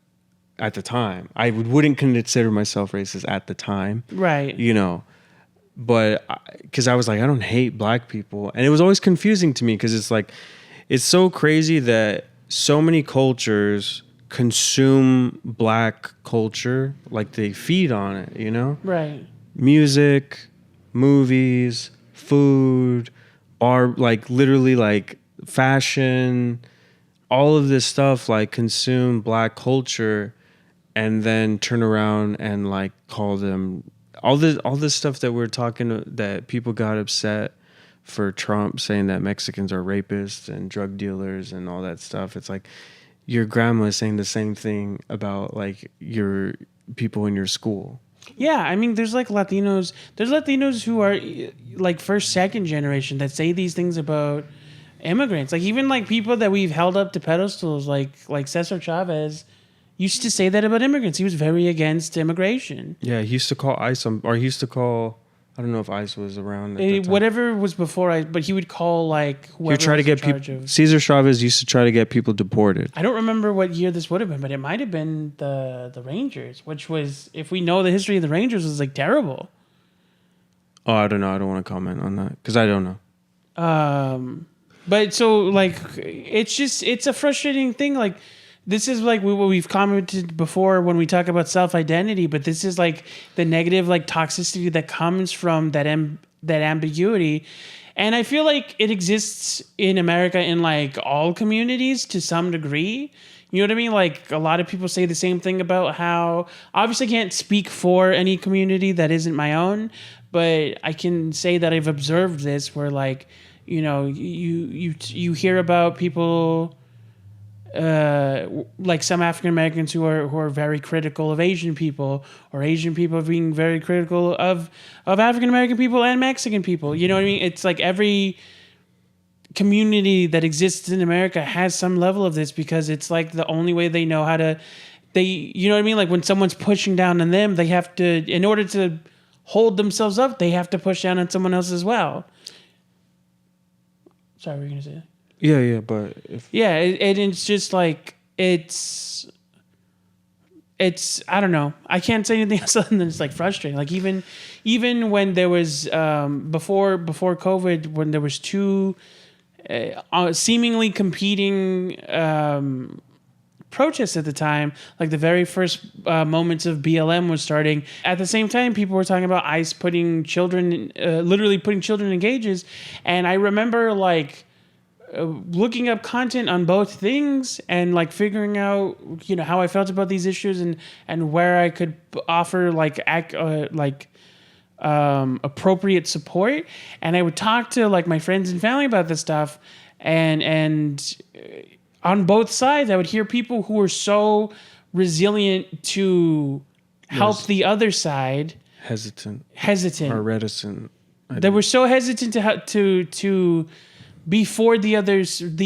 at the time, I wouldn't consider myself racist at the time. Right. You know, but because I was like, I don't hate black people. And it was always confusing to me because it's like, it's so crazy that so many cultures consume black culture, like they feed on it, you know? Right. Music, movies, food, are like literally like fashion, all of this stuff, like consume black culture, and then turn around and like call them all this stuff that we're talking, that people got upset for Trump saying that Mexicans are rapists and drug dealers and all that stuff. It's like your grandma is saying the same thing about like your people in your school. Yeah, I mean, there's Latinos. There's Latinos who are like first, second generation that say these things about immigrants. Like even like people that we've held up to pedestals, like Cesar Chavez, used to say that about immigrants. He was very against immigration. Yeah, he used to call ICE, or he used to call. I don't know if ICE was around. At that time. Whatever was before ICE, but he would call like whoever. He would try to get people. Cesar Chavez used to try to get people deported. I don't remember what year this would have been, but it might have been the Rangers, which was, if we know the history of the Rangers, was like terrible. Oh, I don't know. I don't want to comment on that because I don't know. But so like it's a frustrating thing. Like this is like what we've commented before when we talk about self-identity, but this is like the negative like toxicity that comes from that ambiguity. And I feel like it exists in America in like all communities to some degree. You know what I mean? Like a lot of people say the same thing about how, obviously I can't speak for any community that isn't my own, but I can say that I've observed this where like, you know, you hear about people like some African Americans who are very critical of Asian people, or Asian people being very critical of African American people and Mexican people. You know what I mean? It's like every community that exists in America has some level of this because it's like the only way they know how to. You know what I mean? Like when someone's pushing down on them, they have to, in order to hold themselves up, they have to push down on someone else as well. Sorry, what were you gonna say? Yeah, but it's just like it's I don't know. I can't say anything else other than it's like frustrating. Like even when there was before COVID, when there was two seemingly competing protests at the time, like the very first moments of BLM was starting. At the same time, people were talking about ICE putting children, literally putting children in cages, and I remember like. Looking up content on both things and like figuring out, you know, how I felt about these issues and where I could offer appropriate support. And I would talk to like my friends and family about this stuff, and on both sides, I would hear people who were so resilient to help the other side, hesitant or reticent. They were so hesitant to before the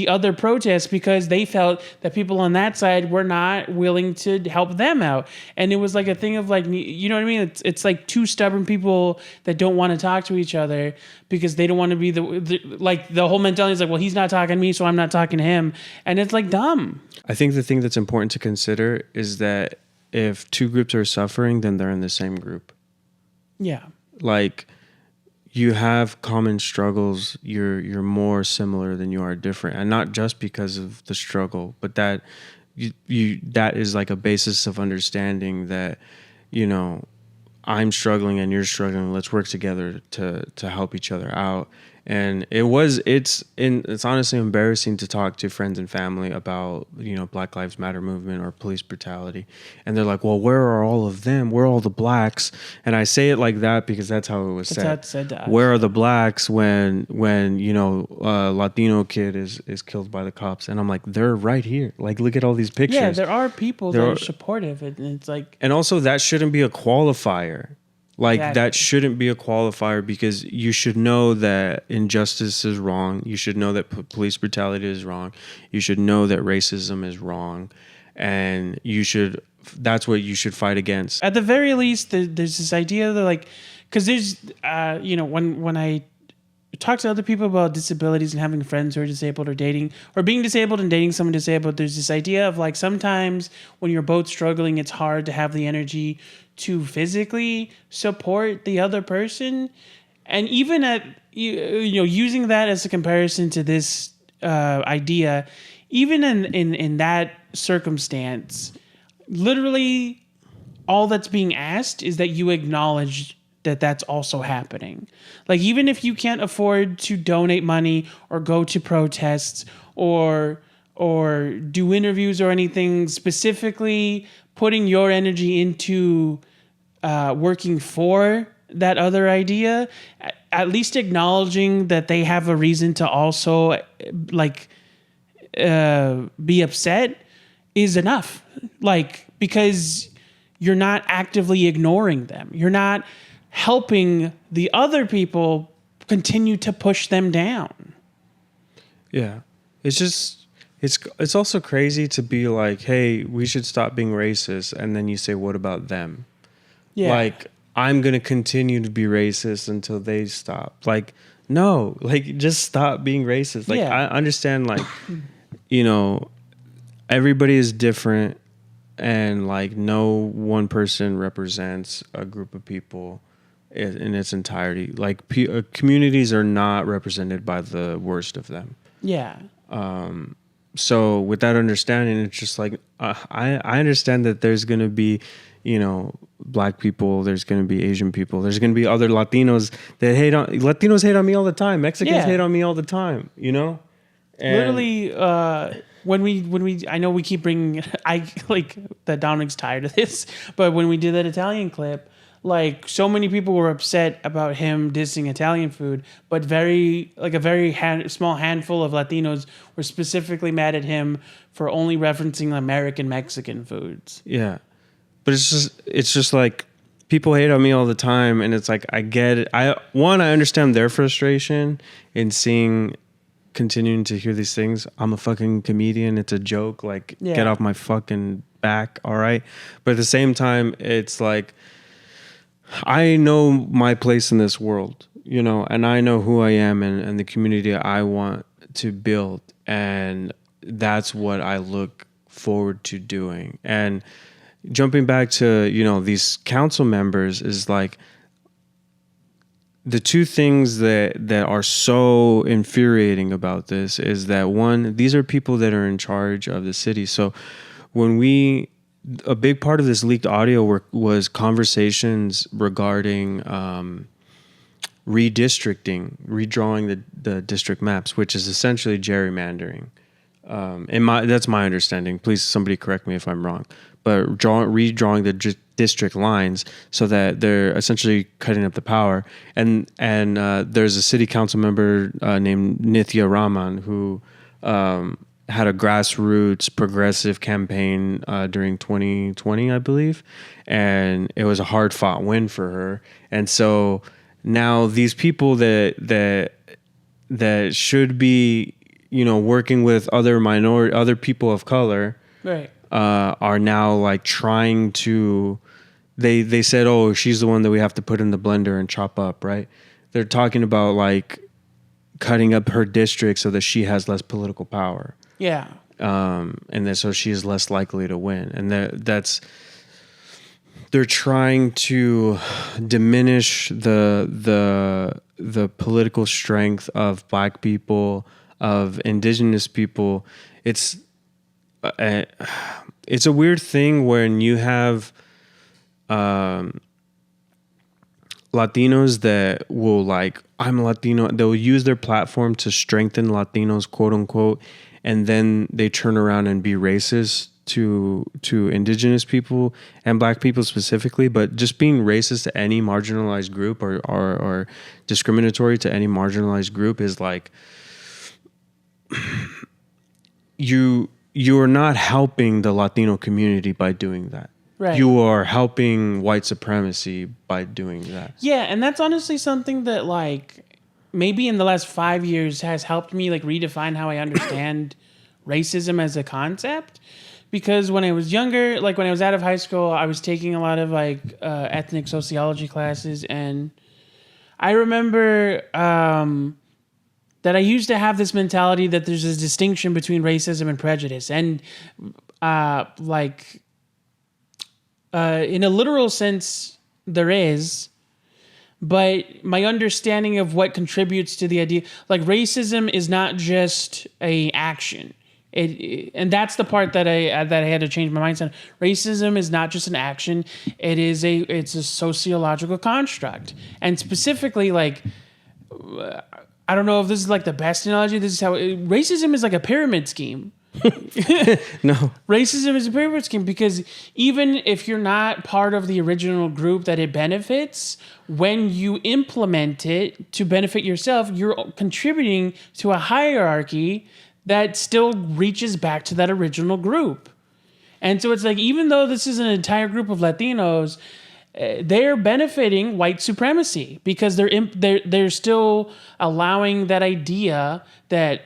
other protests because they felt that people on that side were not willing to help them out. And it was like a thing of like, you know what I mean? It's like two stubborn people that don't want to talk to each other because they don't want to be the whole mentality is like, well, he's not talking to me, so I'm not talking to him. And it's like dumb. I think the thing that's important to consider is that if two groups are suffering, then they're in the same group. Yeah. Like, you have common struggles. You're more similar than you are different, and not just because of the struggle, but that that is like a basis of understanding that, you know, I'm struggling and you're struggling. Let's work together to help each other out. And it's honestly embarrassing to talk to friends and family about, you know, Black Lives Matter movement or police brutality. And they're like, well, where are all of them? Where are all the blacks? And I say it like that because that's how it was said. That's how it's said. Where are the blacks when you know, a Latino kid is killed by the cops? And I'm like, they're right here. Like, look at all these pictures. Yeah, there are people that are supportive. And it's like... And also, that shouldn't be a qualifier. Like, exactly. That shouldn't be a qualifier because you should know that injustice is wrong. You should know that police brutality is wrong. You should know that racism is wrong. And that's what you should fight against. At the very least, there's this idea that, like, because there's, you know, when I talk to other people about disabilities and having friends who are disabled or dating, or being disabled and dating someone disabled, there's this idea of, like, sometimes when you're both struggling, it's hard to have the energy to physically support the other person. And even at, you know, using that as a comparison to this idea, even in that circumstance, literally all that's being asked is that you acknowledge that that's also happening. Like, even if you can't afford to donate money or go to protests or do interviews or anything, specifically putting your energy into working for that other idea, at least acknowledging that they have a reason to also like be upset is enough. Like, because you're not actively ignoring them. You're not helping the other people continue to push them down. Yeah. It's just, it's also crazy to be like, hey, we should stop being racist. And then you say, what about them? Yeah. Like, I'm going to continue to be racist until they stop. Like, no, like, just stop being racist. Like, I understand, like, you know, everybody is different. And like no one person represents a group of people in its entirety. Like communities are not represented by the worst of them. Yeah. So with that understanding, it's just like I understand that there's going to be, you know, black people, there's going to be Asian people, there's going to be other Latinos that Latinos hate on me all the time. Mexicans hate on me all the time, you know? And literally, when we, I know we keep bringing, I like that Dominic's tired of this, but when we did that Italian clip, like so many people were upset about him dissing Italian food, but a very small handful of Latinos were specifically mad at him for only referencing American Mexican foods. Yeah, but it's just like people hate on me all the time, and it's like I get it. I understand their frustration in continuing to hear these things. I'm a fucking comedian. It's a joke. Like, get off my fucking back. All right. But at the same time, it's like, I know my place in this world, you know, and I know who I am and the community I want to build. And that's what I look forward to doing. And jumping back to, you know, these council members is like, the two things that are so infuriating about this is that, one, these are people that are in charge of the city. So when a big part of this leaked audio was conversations regarding redistricting, redrawing the district maps, which is essentially gerrymandering. That's my understanding. Please, somebody correct me if I'm wrong. But redrawing the district lines so that they're essentially cutting up the power. And there's a city council member named Nithya Raman who had a grassroots progressive campaign during 2020, I believe, and it was a hard-fought win for her. And so now these people that should be, you know, working with other people of color, right, are now like trying to. They said, oh, she's the one that we have to put in the blender and chop up, right? They're talking about like cutting up her district so that she has less political power. Yeah. And then so she is less likely to win. And they're trying to diminish the political strength of black people, of indigenous people. It's a weird thing when you have Latinos that will like, I'm Latino. They'll use their platform to strengthen Latinos, quote unquote, and then they turn around and be racist to indigenous people and black people specifically. But just being racist to any marginalized group or discriminatory to any marginalized group is like you are not helping the Latino community by doing that. Right. You are helping white supremacy by doing that. Yeah, and that's honestly something that like maybe in the last 5 years has helped me like redefine how I understand racism as a concept. Because when I was younger, like when I was out of high school, I was taking a lot of like ethnic sociology classes, and I remember that I used to have this mentality that there's this distinction between racism and prejudice, and in a literal sense, there is, but my understanding of what contributes to the idea, like racism is not just a action. And that's the part that I had to change my mindset. Racism is not just an action; it's a sociological construct, and specifically like. I don't know if this is like the best analogy. This is how racism is like a pyramid scheme. No. Racism is a pyramid scheme because even if you're not part of the original group that it benefits, when you implement it to benefit yourself, you're contributing to a hierarchy that still reaches back to that original group. And so it's like, even though this is an entire group of Latinos, they're benefiting white supremacy because they're still allowing that idea that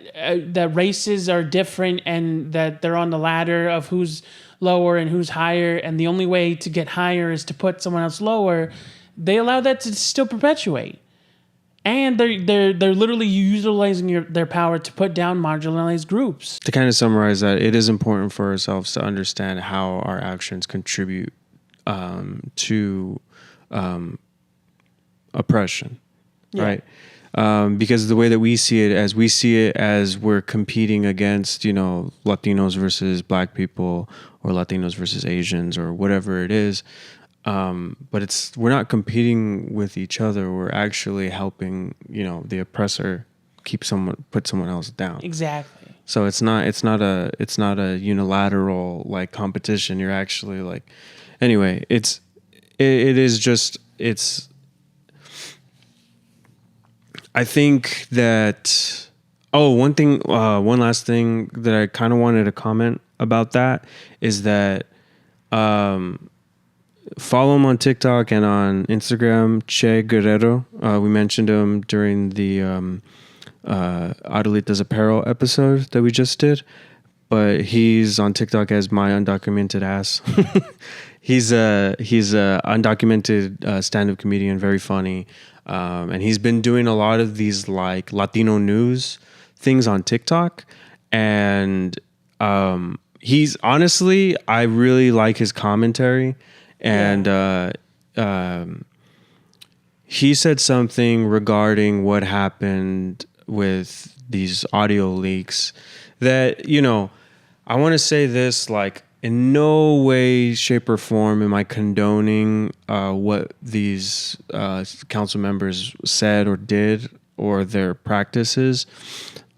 that races are different and that they're on the ladder of who's lower and who's higher, and the only way to get higher is to put someone else lower. They allow that to still perpetuate, and they're literally utilizing their power to put down marginalized groups. To kind of summarize that, it is important for ourselves to understand how our actions contribute to oppression, right? Because the way that we see it as we're competing against, Latinos versus Black people or Latinos versus Asians or whatever it is. But we're not competing with each other. We're actually helping, the oppressor put someone else down. Exactly. So it's not a unilateral like competition. You're actually like, anyway, I think that, one last thing that I kind of wanted to comment about that is that, follow him on TikTok and on Instagram, Che Guerrero. We mentioned him during the, Adelita's Apparel episode that we just did, but he's on TikTok as My Undocumented Ass. He's a undocumented stand-up comedian, very funny, and he's been doing a lot of these like Latino news things on TikTok, and he's honestly, I really like his commentary, and he said something regarding what happened with these audio leaks that, I want to say this, like, in no way, shape, or form am I condoning what these council members said or did or their practices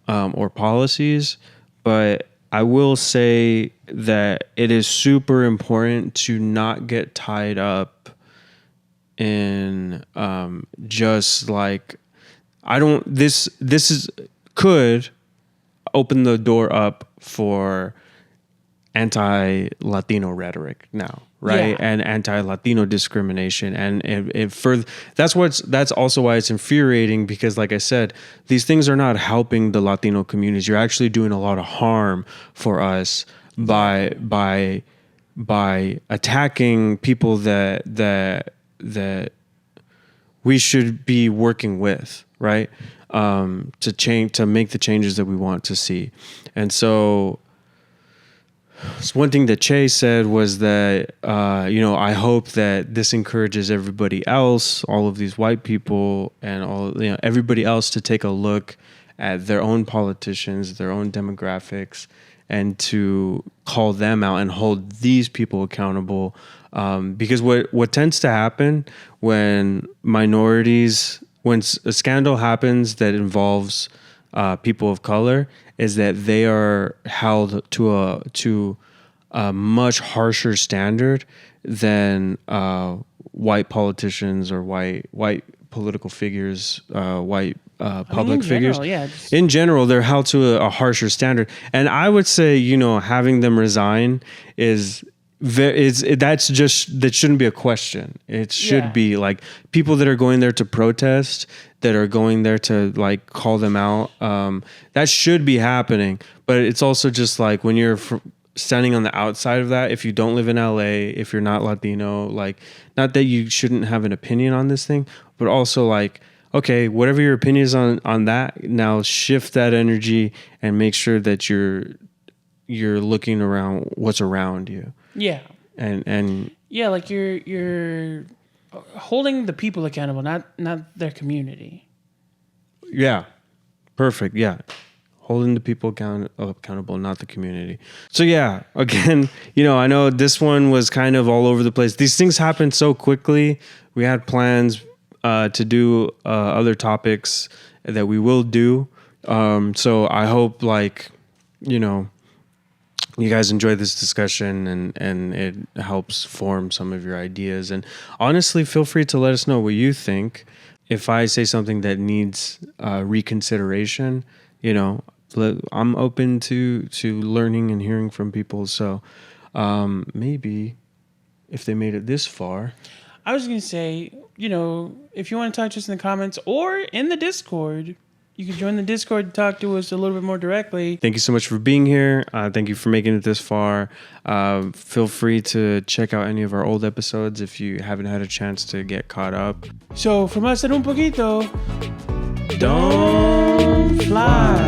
or policies. But I will say that it is super important to not get tied up in just like, could open the door up for anti-Latino rhetoric now, right? Yeah. And anti-Latino discrimination, and that's also why it's infuriating, because like I said, these things are not helping the Latino communities. You're actually doing a lot of harm for us by attacking people that we should be working with, right? To make the changes that we want to see. And so one thing that Che said was that, I hope that this encourages everybody else, all of these white people and everybody else to take a look at their own politicians, their own demographics, and to call them out and hold these people accountable. Because what tends to happen when when a scandal happens that involves people of color is that they are held to a much harsher standard than white politicians or white political figures, white public figures. In general, they're held to a harsher standard, and I would say having them resign that shouldn't be a question. It should be like people that are going there to protest, that are going there to like call them out. That should be happening. But it's also just like when you're standing on the outside of that, if you don't live in LA, if you're not Latino, like, not that you shouldn't have an opinion on this thing, but also like, okay, whatever your opinion is on that, now shift that energy and make sure that you're looking around what's around you. Yeah. And yeah, like you're holding the people accountable, not their community. Yeah. Perfect. Yeah. holding the people accountable, not the community. So yeah, again, I know this one was kind of all over the place. These things happen so quickly. We had plans to do other topics that we will do. So I hope you guys enjoy this discussion and it helps form some of your ideas. And honestly, feel free to let us know what you think. If I say something that needs reconsideration, I'm open to learning and hearing from people. So maybe if they made it this far. I was going to say, if you want to talk to us in the comments or in the Discord, you can join the Discord and talk to us a little bit more directly. Thank you so much for being here. Thank you for making it this far. Feel free to check out any of our old episodes if you haven't had a chance to get caught up. So from us at Un Poquito, don't fly.